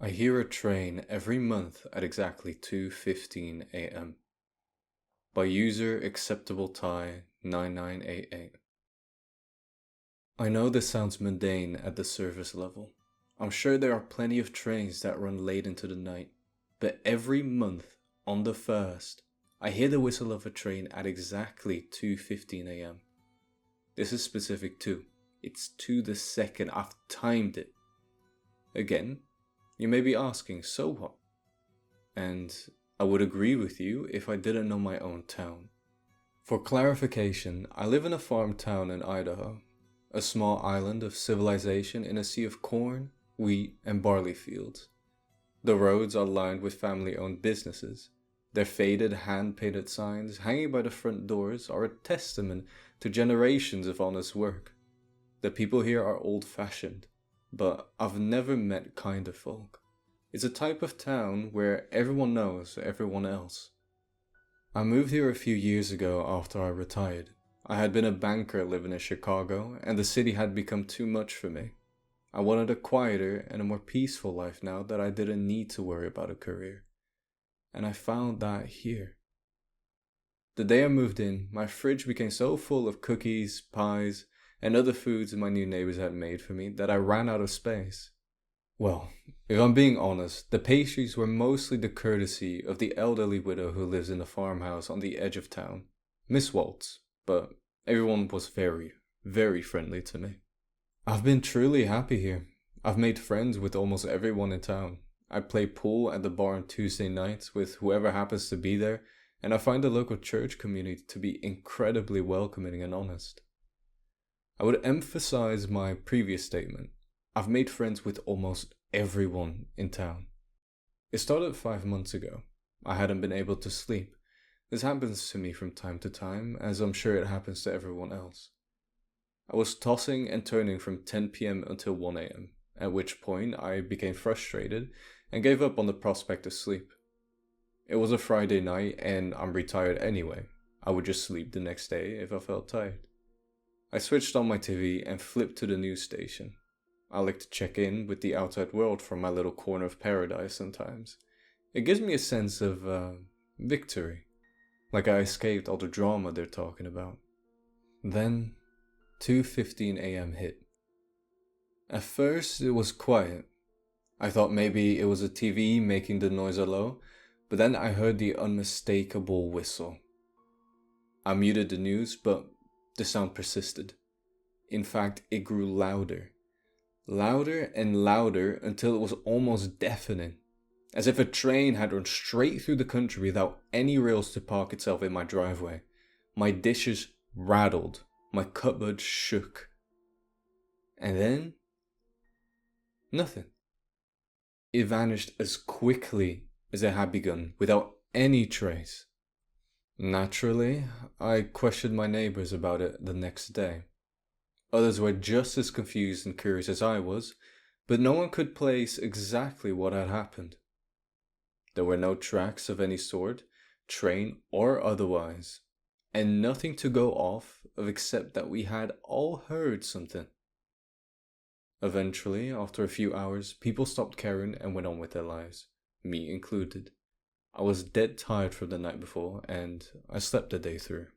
I hear a train every month at exactly 2:15 a.m. By user acceptable tie 9988. I know this sounds mundane at the surface level. I'm sure there are plenty of trains that run late into the night, but every month on the 1st, I hear the whistle of a train at exactly 2:15 a.m. This is specific too. It's to the second. I've timed it. Again, you may be asking, so what? And I would agree with you if I didn't know my own town. For clarification, I live in a farm town in Idaho, a small island of civilization in a sea of corn, wheat, and barley fields. The roads are lined with family-owned businesses. Their faded hand-painted signs hanging by the front doors are a testament to generations of honest work. The people here are old-fashioned, but I've never met kinder folk. It's a type of town where everyone knows everyone else. I moved here a few years ago after I retired. I had been a banker living in Chicago, and the city had become too much for me. I wanted a quieter and a more peaceful life now that I didn't need to worry about a career. And I found that here. The day I moved in, my fridge became so full of cookies, pies, and other foods my new neighbors had made for me that I ran out of space. Well, if I'm being honest, the pastries were mostly the courtesy of the elderly widow who lives in the farmhouse on the edge of town, Miss Waltz, but everyone was very, very friendly to me. I've been truly happy here. I've made friends with almost everyone in town. I play pool at the bar on Tuesday nights with whoever happens to be there, and I find the local church community to be incredibly welcoming and honest. I would emphasize my previous statement. I've made friends with almost everyone in town. It started 5 months ago. I hadn't been able to sleep. This happens to me from time to time, as I'm sure it happens to everyone else. I was tossing and turning from 10 p.m. until 1 a.m., at which point I became frustrated and gave up on the prospect of sleep. It was a Friday night and I'm retired anyway. I would just sleep the next day if I felt tired. I switched on my TV and flipped to the news station. I like to check in with the outside world from my little corner of paradise sometimes. It gives me a sense of victory, like I escaped all the drama they're talking about. Then 2:15 a.m. hit. At first it was quiet. I thought maybe it was a TV making the noise low, but then I heard the unmistakable whistle. I muted the news, but the sound persisted. In fact, it grew louder. Louder and louder until it was almost deafening, as if a train had run straight through the country without any rails to park itself in my driveway. My dishes rattled, my cupboard shook. And then, nothing. It vanished as quickly as it had begun, without any trace. Naturally, I questioned my neighbors about it the next day. Others were just as confused and curious as I was, but no one could place exactly what had happened. There were no tracks of any sort, train or otherwise, and nothing to go off of except that we had all heard something. Eventually, after a few hours, people stopped caring and went on with their lives, me included. I was dead tired from the night before, and I slept the day through.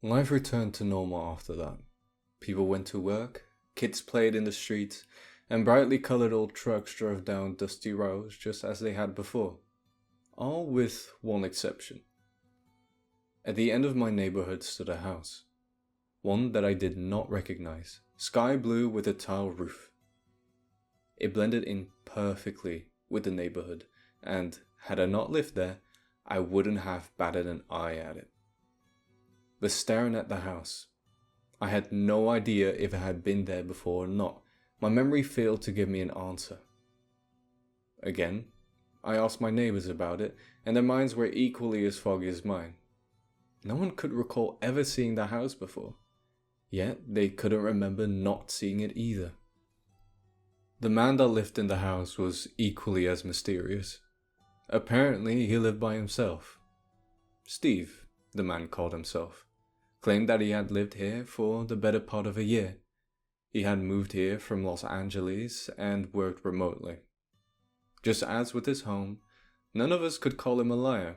Life returned to normal after that. People went to work, kids played in the streets, and brightly colored old trucks drove down dusty roads just as they had before. All with one exception. At the end of my neighborhood stood a house. One that I did not recognize, sky blue with a tile roof. It blended in perfectly with the neighborhood, and had I not lived there, I wouldn't have batted an eye at it. But staring at the house, I had no idea if it had been there before or not. My memory failed to give me an answer. Again, I asked my neighbors about it, and their minds were equally as foggy as mine. No one could recall ever seeing the house before, yet they couldn't remember not seeing it either. The man that lived in the house was equally as mysterious. Apparently, he lived by himself. Steve, the man called himself, claimed that he had lived here for the better part of a year. He had moved here from Los Angeles and worked remotely. Just as with his home, none of us could call him a liar.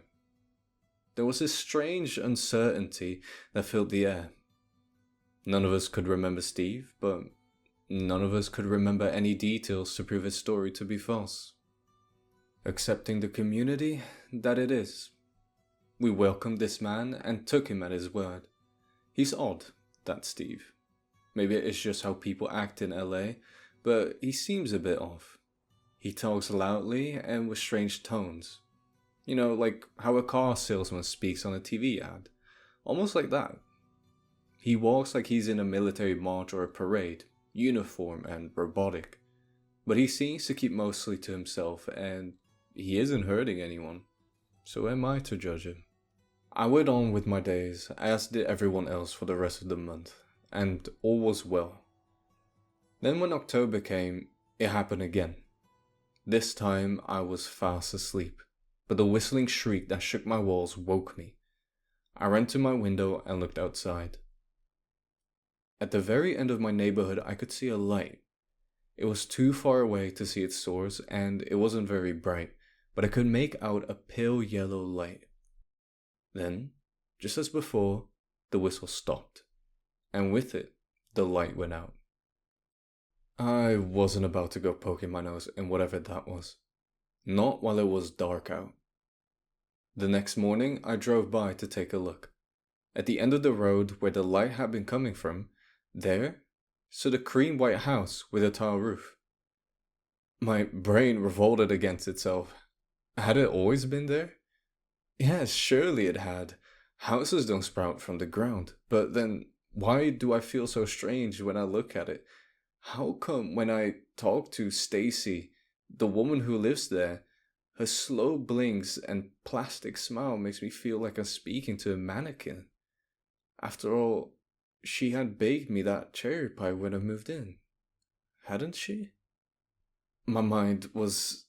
There was this strange uncertainty that filled the air. None of us could remember Steve, but none of us could remember any details to prove his story to be false. Accepting the community that it is, we welcomed this man and took him at his word. He's odd, that Steve. Maybe it's just how people act in LA, but he seems a bit off. He talks loudly and with strange tones. You know, like how a car salesman speaks on a TV ad. Almost like that. He walks like he's in a military march or a parade, uniform and robotic. But he seems to keep mostly to himself, and he isn't hurting anyone. So am I to judge him? I went on with my days, as did everyone else for the rest of the month, and all was well. Then when October came, it happened again. This time I was fast asleep, but the whistling shriek that shook my walls woke me. I ran to my window and looked outside. At the very end of my neighborhood I could see a light. It was too far away to see its source, and it wasn't very bright, but I could make out a pale yellow light. Then, just as before, the whistle stopped, and with it, the light went out. I wasn't about to go poking my nose in whatever that was. Not while it was dark out. The next morning, I drove by to take a look. At the end of the road where the light had been coming from, there stood a cream white house with a tile roof. My brain revolted against itself. Had it always been there? Yes, surely it had. Houses don't sprout from the ground. But then, why do I feel so strange when I look at it? How come when I talk to Stacy, the woman who lives there, her slow blinks and plastic smile makes me feel like I'm speaking to a mannequin? After all, she had baked me that cherry pie when I moved in, hadn't she? My mind was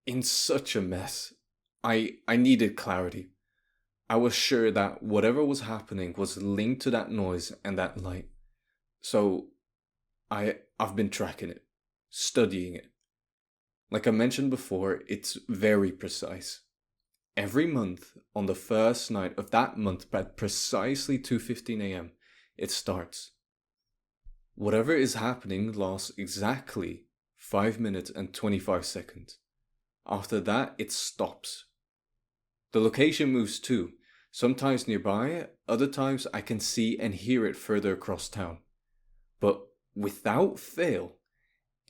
in such a mess. I needed clarity. I was sure that whatever was happening was linked to that noise and that light. So I've been tracking it, studying it. Like I mentioned before, it's very precise. Every month, on the first night of that month at precisely 2:15 a.m., it starts. Whatever is happening lasts exactly 5 minutes and 25 seconds. After that, it stops. The location moves too, sometimes nearby, other times I can see and hear it further across town. But without fail,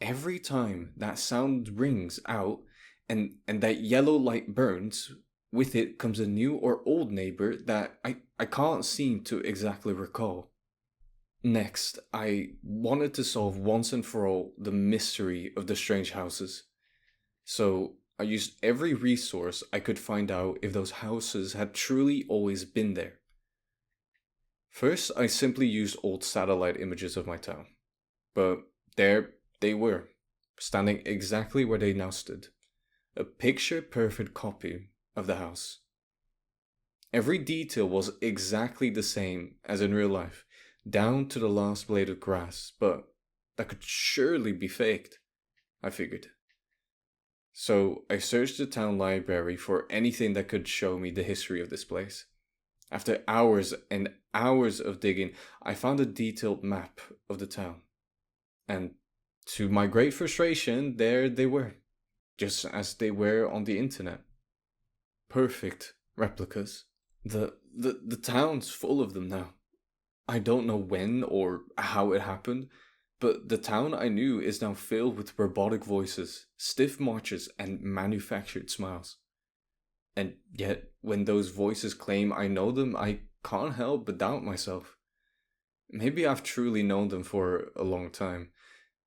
every time that sound rings out and that yellow light burns, with it comes a new or old neighbor that I can't seem to exactly recall. Next, I wanted to solve once and for all the mystery of the strange houses. So I used every resource I could find out if those houses had truly always been there. First, I simply used old satellite images of my town. But there they were, standing exactly where they now stood. A picture-perfect copy of the house. Every detail was exactly the same as in real life, down to the last blade of grass, but that could surely be faked, I figured. So I searched the town library for anything that could show me the history of this place. After hours and hours of digging, I found a detailed map of the town. And to my great frustration, there they were, just as they were on the internet. Perfect replicas. The town's full of them now. I don't know when or how it happened, but the town I knew is now filled with robotic voices, stiff marches, and manufactured smiles. And yet, when those voices claim I know them, I can't help but doubt myself. Maybe I've truly known them for a long time.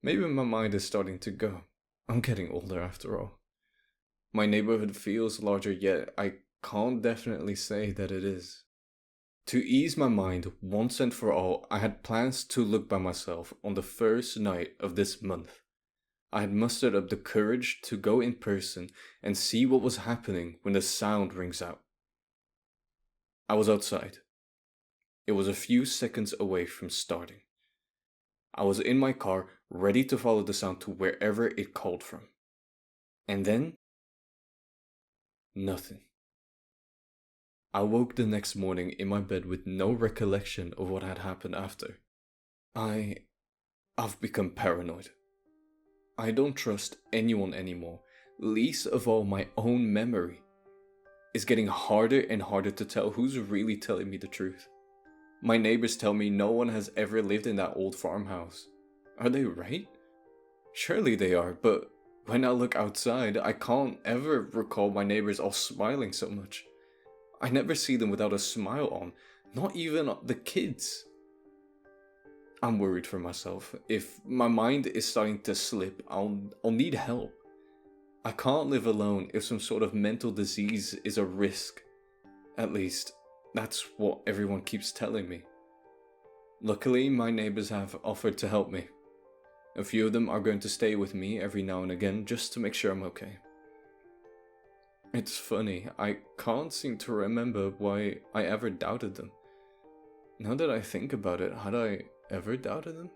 Maybe my mind is starting to go. I'm getting older after all. My neighborhood feels larger, yet I can't definitely say that it is. To ease my mind once and for all, I had plans to look by myself on the first night of this month. I had mustered up the courage to go in person and see what was happening when the sound rings out. I was outside. It was a few seconds away from starting. I was in my car, ready to follow the sound to wherever it called from. And then Nothing. I woke the next morning in my bed with no recollection of what had happened after. I've become paranoid. I don't trust anyone anymore, least of all my own memory. It's getting harder and harder to tell who's really telling me the truth. My neighbors tell me no one has ever lived in that old farmhouse. Are they right? Surely they are, but when I look outside, I can't ever recall my neighbors all smiling so much. I never see them without a smile on, not even the kids. I'm worried for myself. If my mind is starting to slip, I'll need help. I can't live alone if some sort of mental disease is a risk. At least, that's what everyone keeps telling me. Luckily, my neighbors have offered to help me. A few of them are going to stay with me every now and again just to make sure I'm okay. It's funny, I can't seem to remember why I ever doubted them. Now that I think about it, had I ever doubted them?